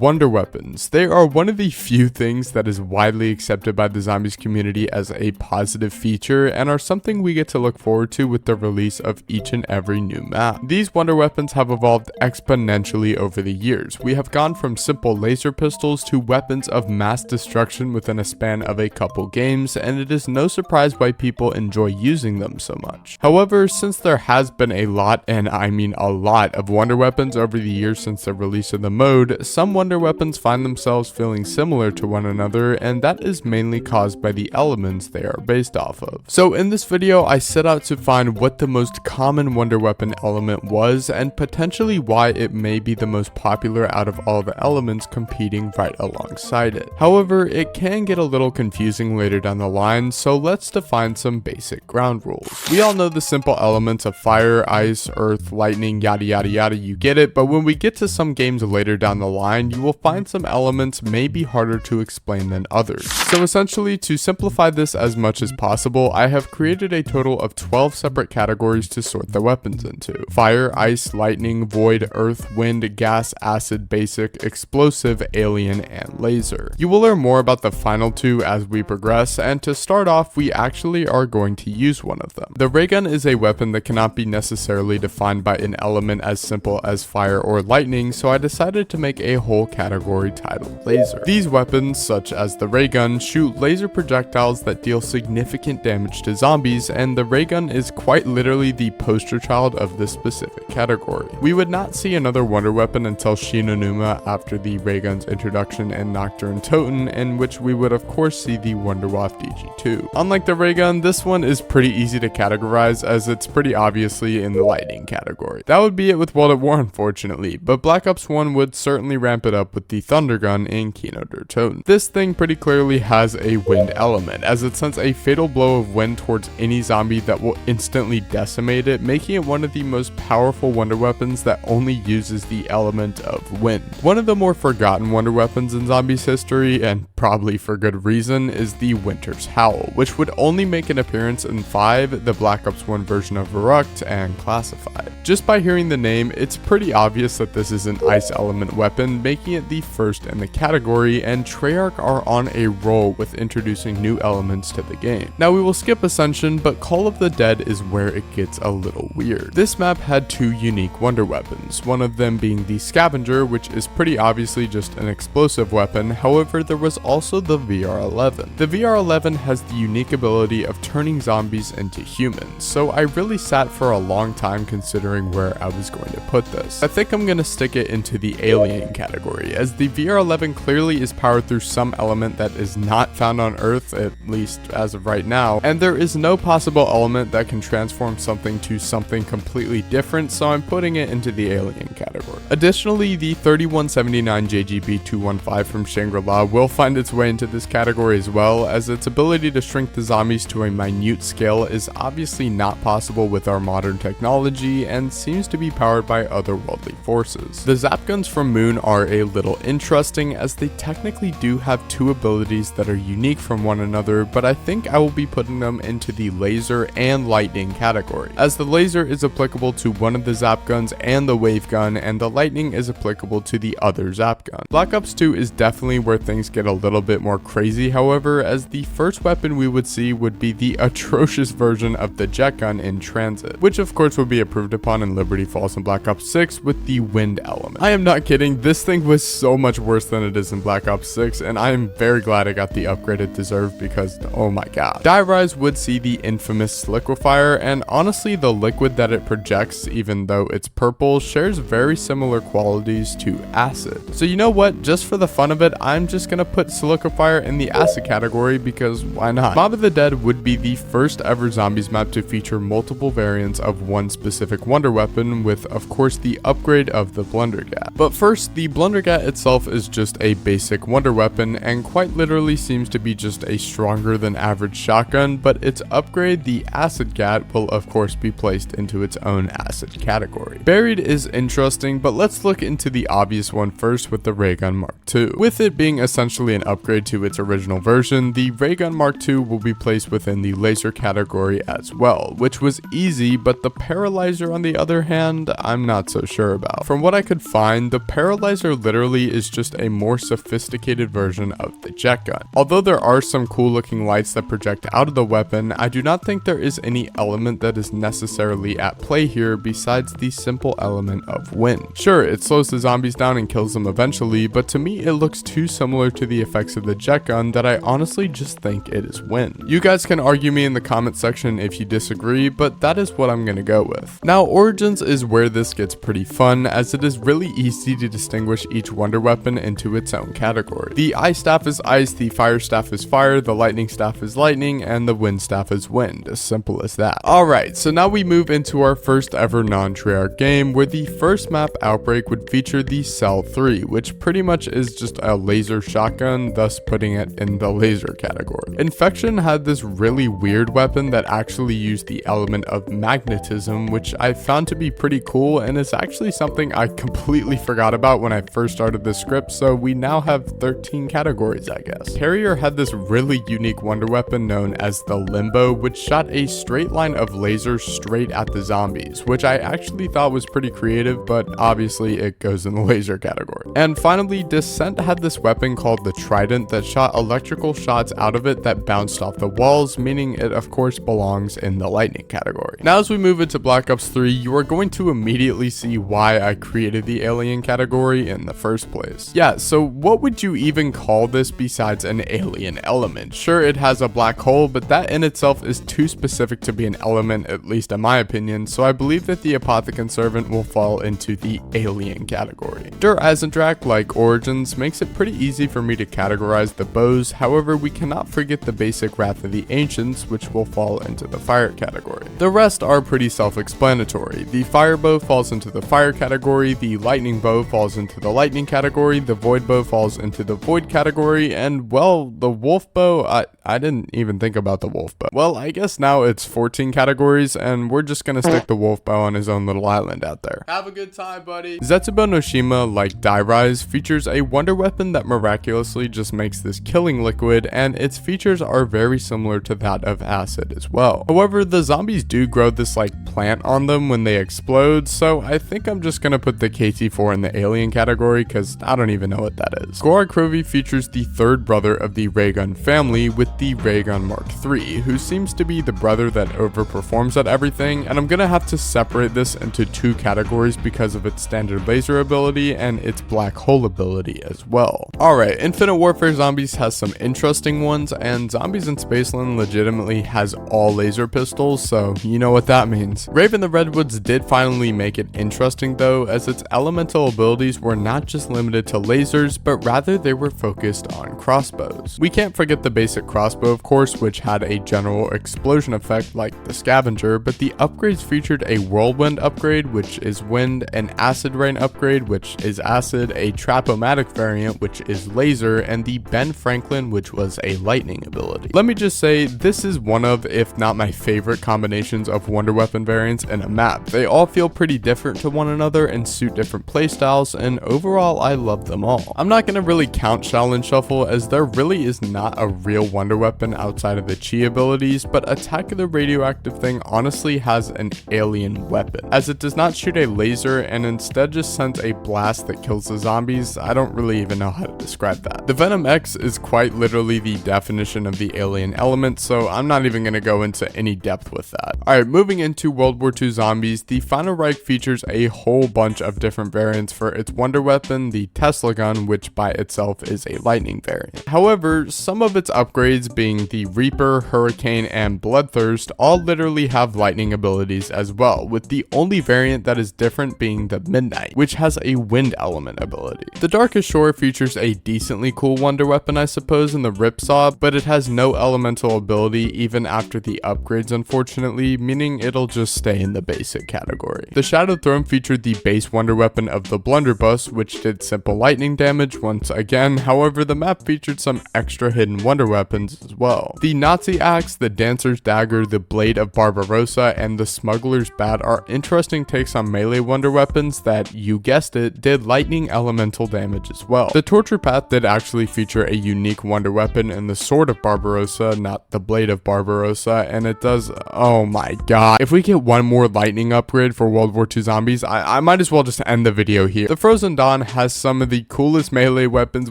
Wonder weapons. They are one of the few things that is widely accepted by the zombies community as a positive feature and are something we get to look forward to with the release of each and every new map. These wonder weapons have evolved exponentially over the years. We have gone from simple laser pistols to weapons of mass destruction within a span of a couple games, and it is no surprise why people enjoy using them so much. However, since there has been a lot, and I mean a lot, of wonder weapons over the years since the release of the mode, some wonder weapons find themselves feeling similar to one another, and that is mainly caused by the elements they are based off of. So in this video, I set out to find what the most common wonder weapon element was, and potentially why it may be the most popular out of all the elements competing right alongside it. However, it can get a little confusing later down the line, so let's define some basic ground rules. We all know the simple elements of fire, ice, earth, lightning, yada yada yada, you get it, but when we get to some games later down the line, you will find some elements may be harder to explain than others. So essentially, to simplify this as much as possible, I have created a total of 12 separate categories to sort the weapons into: fire, ice, lightning, void, earth, wind, gas, acid, basic, explosive, alien, and laser. You will learn more about the final two as we progress, and to start off, we actually are going to use one of them. The ray gun is a weapon that cannot be necessarily defined by an element as simple as fire or lightning, so I decided to make a whole category titled laser. These weapons, such as the ray gun, shoot laser projectiles that deal significant damage to zombies, and the ray gun is quite literally the poster child of this specific category. We would not see another wonder weapon until Shinonuma after the ray gun's introduction in Nocturne Toten, in which we would of course see the Wonderwaff DG2. Unlike the ray gun, this one is pretty easy to categorize as it's pretty obviously in the lightning category. That would be it with World at War, unfortunately, but Black Ops 1 would certainly ramp it up with the Thunder Gun in Kino der Toten. This thing pretty clearly has a wind element, as it sends a fatal blow of wind towards any zombie that will instantly decimate it, making it one of the most powerful wonder weapons that only uses the element of wind. One of the more forgotten wonder weapons in zombies history, and probably for good reason, is the Winter's Howl, which would only make an appearance in 5, the Black Ops 1 version of Verrucht, and Classified. Just by hearing the name, it's pretty obvious that this is an ice element weapon, making it the first in the category, and Treyarch are on a roll with introducing new elements to the game. Now we will skip Ascension, but Call of the Dead is where it gets a little weird. This map had 2 unique wonder weapons, one of them being the Scavenger, which is pretty obviously just an explosive weapon. However, there was also the VR-11. The VR-11 has the unique ability of turning zombies into humans, so I really sat for a long time considering where I was going to put this. I think I'm gonna stick it into the alien category, as the VR-11 clearly is powered through some element that is not found on Earth, at least as of right now, and there is no possible element that can transform something to something completely different, so I'm putting it into the alien category. Additionally, the 3179 JGB-215 from Shangri-La will find its way into this category as well, as its ability to shrink the zombies to a minute scale is obviously not possible with our modern technology and seems to be powered by otherworldly forces. The Zap Guns from Moon are a little interesting, as they technically do have 2 abilities that are unique from one another, but I think I will be putting them into the laser and lightning category, as the laser is applicable to one of the Zap Guns and the Wave Gun, and the lightning is applicable to the other Zap Gun. Black Ops 2 is definitely where things get a little bit more crazy, however, as the first weapon we would see would be the atrocious version of the Jet Gun in Transit, which of course would be improved upon in Liberty Falls and Black Ops 6 with the wind element. I am not kidding, this thing was so much worse than it is in Black Ops 6, and I am very glad I got the upgrade it deserved because, oh my god. Die Rise would see the infamous Liquefier, and honestly the liquid that it projects, even though it's purple, shares very similar qualities to acid. So you know what, just for the fun of it, I'm just gonna put Liquefier in the acid category because why not? Mob of the Dead would be the first ever zombies map to feature multiple variants of one specific wonder weapon, with of course the upgrade of the Blundergat. But first, the Blundergat itself is just a basic wonder weapon and quite literally seems to be just a stronger than average shotgun, but its upgrade, the Acid Gat, will of course be placed into its own acid category. Buried is interesting, but let's look into the obvious one first with the Raygun Mark II. With it being essentially an upgrade to its original version, the Raygun Mark II will be placed within the laser category as well, which was easy, but the Paralyzer on the other hand, I'm not so sure about. From what I could find, the Paralyzer literally is just a more sophisticated version of the jet gun. Although there are some cool looking lights that project out of the weapon, I do not think there is any element that is necessarily at play here besides the simple element of wind. Sure, it slows the zombies down and kills them eventually, but to me it looks too similar to the effects of the jet gun that I honestly just think it is wind. You guys can argue me in the comment section if you disagree, but that is what I'm gonna go with. Now, Origins is where this gets pretty fun, as it is really easy to distinguish each wonder weapon into its own category. The ice staff is ice, the fire staff is fire, the lightning staff is lightning, and the wind staff is wind. As simple as that. Alright, so now we move into our first ever non-Treyarch game, where the first map, Outbreak, would feature the Cell 3, which pretty much is just a laser shotgun, thus putting it in the laser category. Infection had this really weird weapon that actually used the element of magnetism, which I found to be pretty cool, and is actually something I completely forgot about when I first started the script, so we now have 13 categories, I guess. Carrier had this really unique wonder weapon known as the Limbo, which shot a straight line of lasers straight at the zombies, which I actually thought was pretty creative, but obviously it goes in the laser category. And finally, Descent had this weapon called the Trident that shot electrical shots out of it that bounced off the walls, meaning it of course belongs in the lightning category. Now as we move into Black Ops 3, you are going to immediately see why I created the alien category in the first place. Yeah, so what would you even call this besides an alien element? Sure, it has a black hole, but that in itself is too specific to be an element, at least in my opinion, so I believe that the Apothecon Servant will fall into the alien category. Der Eisendrache, like Origins, makes it pretty easy for me to categorize the bows, however we cannot forget the basic Wrath of the Ancients, which will fall into the fire category. The rest are pretty self-explanatory. The fire bow falls into the fire category, the lightning bow falls into the lightning category, the void bow falls into the void category, and well, the wolf bow, I didn't even think about the wolf bow. Well, I guess now it's 14 categories, and we're just gonna stick the wolf bow on his own little island out there. Have a good time, buddy. Zetsubo no Shima, like Die Rise, features a wonder weapon that miraculously just makes this killing liquid, and its features are very similar to that of acid as well. However, the zombies do grow this like plant on them when they explode, so I think I'm just gonna put the KT4 in the alien category because I don't even know what that is. Gorak Krovi features the third brother of the Raygun family with the Raygun Mark III, who seems to be the brother that overperforms at everything, and I'm gonna have to separate this into two categories because of its standard laser ability and its black hole ability as well. Alright, Infinite Warfare Zombies has some interesting ones, and Zombies in Spaceland legitimately has all laser pistols, so you know what that means. Raven the Redwoods did finally make it interesting though, as its elemental abilities were not just limited to lasers, but rather they were focused on crossbows. We can't forget the basic crossbow of course, which had a general explosion effect like the Scavenger, but the upgrades featured a Whirlwind upgrade, which is wind, an Acid Rain upgrade, which is acid, a Trap-O-Matic variant, which is laser, and the Ben Franklin, which was a lightning ability. Let me just say, this is one of, if not my favorite combinations of wonder weapon variants in a map. They all feel pretty different to one another and suit different playstyles, and overall I love them all. I'm not gonna really count Shaolin Shuffle, as there really is not a real wonder weapon outside of the Chi abilities, but Attack of the Radioactive Thing honestly has an alien weapon, as it does not shoot a laser and instead just sends a blast that kills the zombies. I don't really even know how to describe that. The Venom X is quite literally the definition of the alien element, so I'm not even gonna go into any depth with that. Alright, moving into World War II Zombies, the Final Reich features a whole bunch of different variants for its wonder weapon, the Tesla gun, which by itself is a lightning variant. However, some of its upgrades, being the Reaper, Hurricane, and Bloodthirst, all literally have lightning abilities as well, with the only variant that is different being the Midnight, which has a wind element ability. The Darkest Shore features a decently cool wonder weapon I suppose in the Ripsaw, but it has no elemental ability even after the upgrades unfortunately, meaning it'll just stay in the basic category. The Shadow Throne featured the base wonder weapon of the Blunderbuss, which did simple lightning damage once again, however the map featured some extra hidden wonder weapons as well. The Nazi Axe, the Dancer's Dagger, the Blade of Barbarossa, and the Smuggler's Bat are interesting takes on melee wonder weapons that, you guessed it, did lightning elemental damage as well. The Torture Path did actually feature a unique wonder weapon in the Sword of Barbarossa, not the Blade of Barbarossa, and it does, oh my god. If we get one more lightning upgrade for World War II Zombies, I might as well just end the video here. The Frozen Dawn Gun has some of the coolest melee weapons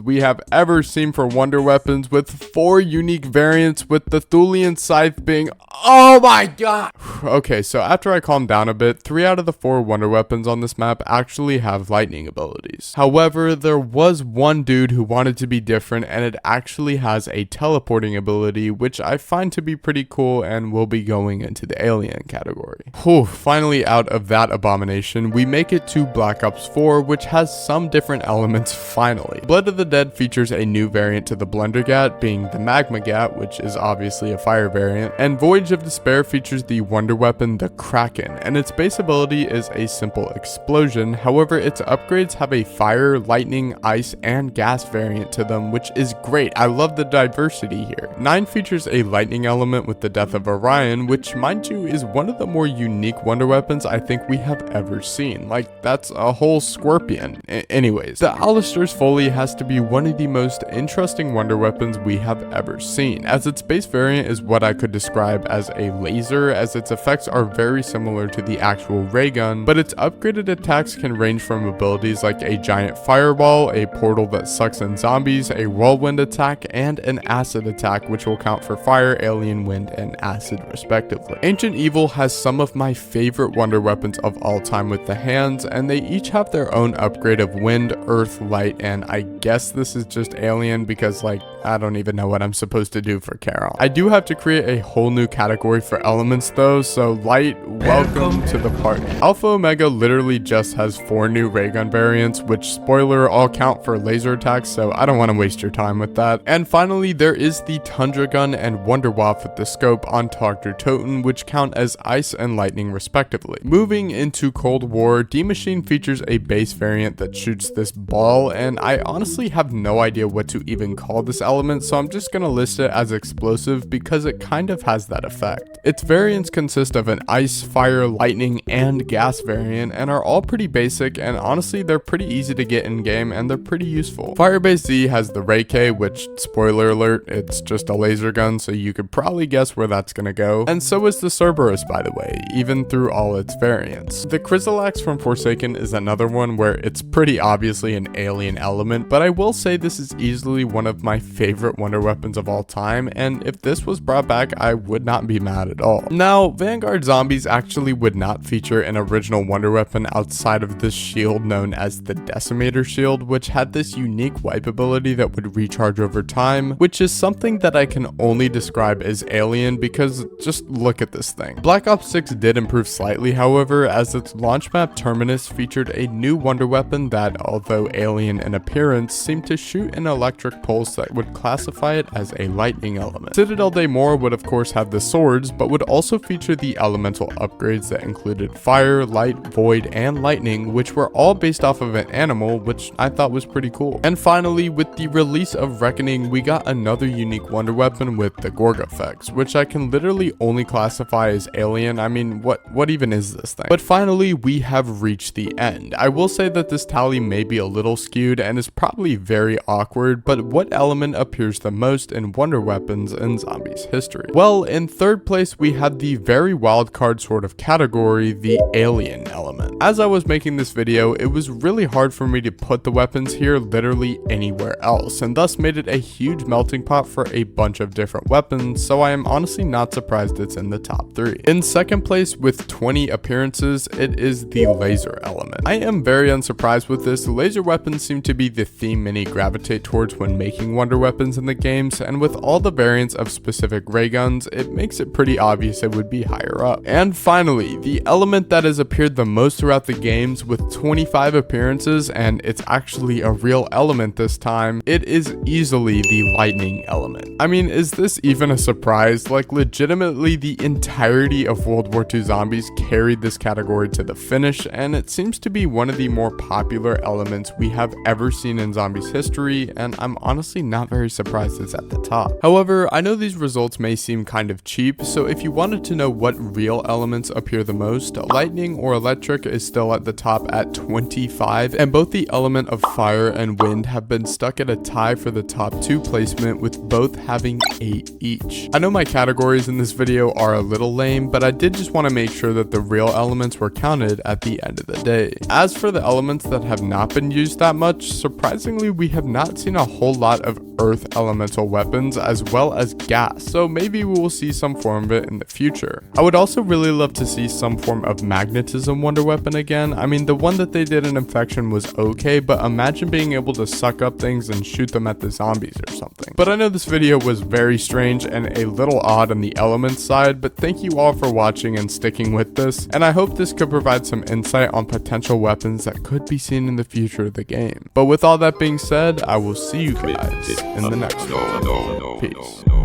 we have ever seen for wonder weapons, with 4 unique variants, with the Thulian Scythe being, oh my god. Okay, so after I calmed down a bit, 3 out of the 4 wonder weapons on this map actually have lightning abilities. However, there was one dude who wanted to be different, and it actually has a teleporting ability, which I find to be pretty cool and will be going into the alien category. Whew, finally out of that abomination, we make it to Black Ops 4, which has some different elements finally. Blood of the Dead features a new variant to the Blundergat, being the Magma Gat, which is obviously a fire variant, and Voyage of Despair features the wonder weapon, the Kraken, and its base ability is a simple explosion. However, its upgrades have a fire, lightning, ice, and gas variant to them, which is great. I love the diversity here. 9 features a lightning element with the Death of Orion, which, mind you, is one of the more unique wonder weapons I think we have ever seen. Like, that's a whole scorpion. Anyways, the Alistair's Foley has to be one of the most interesting wonder weapons we have ever seen, as its base variant is what I could describe as a laser, as its effects are very similar to the actual ray gun, but its upgraded attacks can range from abilities like a giant fireball, a portal that sucks in zombies, a whirlwind attack, and an acid attack, which will count for fire, alien, wind, and acid respectively. Ancient Evil has some of my favorite wonder weapons of all time with the hands, and they each have their own upgrade of wind, earth, light, and I guess this is just alien because, like, I don't even know what I'm supposed to do for Carol. I do have to create a whole new category for elements though, so light, welcome to the party. Alpha Omega literally just has 4 new ray gun variants, which, spoiler, all count for laser attacks, so I don't want to waste your time with that. And finally, there is the Tundra Gun and Wonderwaff with the scope on Dr. Toten, which count as ice and lightning respectively. Moving into Cold War, D-Machine features a base variant that shoots this ball, and I honestly have no idea what to even call this element, so I'm just gonna list it as explosive because it kind of has that effect. Its variants consist of an ice, fire, lightning, and gas variant, and are all pretty basic, and honestly they're pretty easy to get in game and they're pretty useful. Firebase Z has the Ray K, which, spoiler alert, it's just a laser gun, so you could probably guess where that's gonna go, and so is the Cerberus, by the way, even through all its variants. The Chrysalax from Forsaken is another one where it's pretty obviously an alien element, but I will say this is easily one of my favorite wonder weapons of all time, and if this was brought back, I would not be mad at all. Now, Vanguard Zombies actually would not feature an original wonder weapon outside of this shield known as the Decimator Shield, which had this unique wipe ability that would recharge over time, which is something that I can only describe as alien because just look at this thing. Black Ops 6 did improve slightly, however, as its launch map Terminus featured a new wonder weapon that, although alien in appearance, seemed to shoot an electric pulse that would classify it as a lightning element. Citadel de Mor would of course have the swords, but would also feature the elemental upgrades that included fire, light, void, and lightning, which were all based off of an animal, which I thought was pretty cool. And finally, with the release of Reckoning, we got another unique wonder weapon with the Gorgafex, which I can literally only classify as alien. I mean, what even is this thing? But finally, we have reached the end. I will say that this tally may be a little skewed and is probably very awkward, but what element appears the most in wonder weapons in zombies history? Well, in third place, we had the very wild card sort of category, the alien element. As I was making this video, it was really hard for me to put the weapons here literally anywhere else, and thus made it a huge melting pot for a bunch of different weapons, so I am honestly not surprised it's in the top 3. In second place, with 20 appearances, it is the laser element. I am very unsurprised with this. Laser weapons seem to be the theme many gravitate towards when making wonder weapons in the games, and with all the variants of specific ray guns, it makes it pretty obvious it would be higher up. And finally, the element that has appeared the most throughout the games with 25 appearances, and it's actually a real element this time, it is easily the lightning element. I mean, is this even a surprise? Like, legitimately the entirety of World War II zombies carried this category to the finish, and it seems to be one of the more popular elements we have ever seen in zombies history, and I'm honestly not very surprised it's at the top. However, I know these results may seem kind of cheap, so if you wanted to know what real elements appear the most, lightning or electric is still at the top at 25, and both the element of fire and wind have been stuck at a tie for the top 2 placement, with both having 8 each. I know my categories in this video are a little lame, but I did just want to make sure that the real elements were counted at the end of the day. As for the elements that have have not been used that much, surprisingly we have not seen a whole lot of earth elemental weapons as well as gas, so maybe we will see some form of it in the future. I would also really love to see some form of magnetism wonder weapon again. I mean, the one that they did in Infection was okay, but imagine being able to suck up things and shoot them at the zombies or something. But I know this video was very strange and a little odd on the elements side, but thank you all for watching and sticking with this, and I hope this could provide some insight on potential weapons that could be seen in the future of the game. But with all that being said, I will see you guys in the next one. Peace.